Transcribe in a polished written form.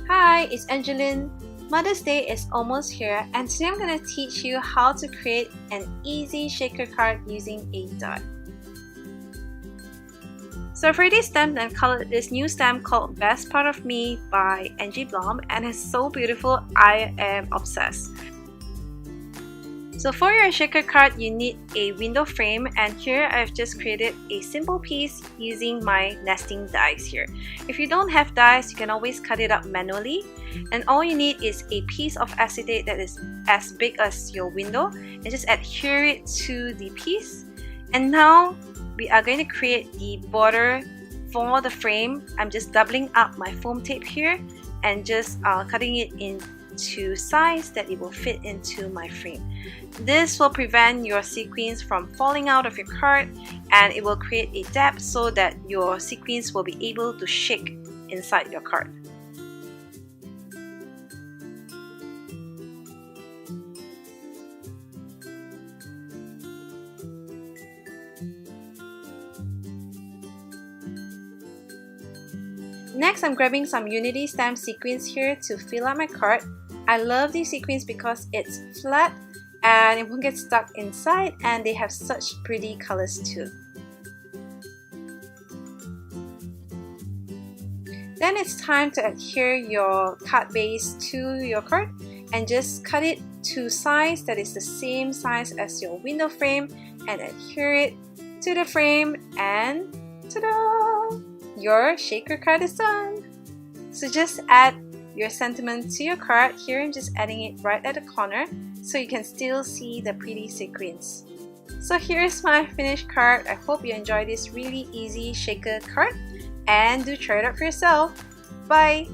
Hi, it's Angeline. Mother's Day is almost here, and today I'm going to teach you how to create an easy shaker card using a die. So I've already stamped and colored this new stamp called Best Part of Me by Angie Blom, and it's so beautiful. I am obsessed. So for your shaker card, you need a window frame, and here I've just created a simple piece using my nesting dies here. If you don't have dies, you can always cut it up manually, and all you need is a piece of acetate that is as big as your window, and just adhere it to the piece. And now we are going to create the border for the frame. I'm just doubling up my foam tape here and just cutting it into size that it will fit into my frame. This will prevent your sequins from falling out of your card, and it will create a depth so that your sequins will be able to shake inside your card. Next, I'm grabbing some Unity stamp sequins here to fill out my card. I love these sequins because it's flat and it won't get stuck inside, and they have such pretty colors too. Then it's time to adhere your card base to your card, and just cut it to size that is the same size as your window frame and adhere it to the frame, and ta-da! Your shaker card is done. So just add your sentiment to your card. Here I'm just adding it right at the corner so you can still see the pretty sequins. So here's my finished card. I hope you enjoy this really easy shaker card, and do try it out for yourself. Bye!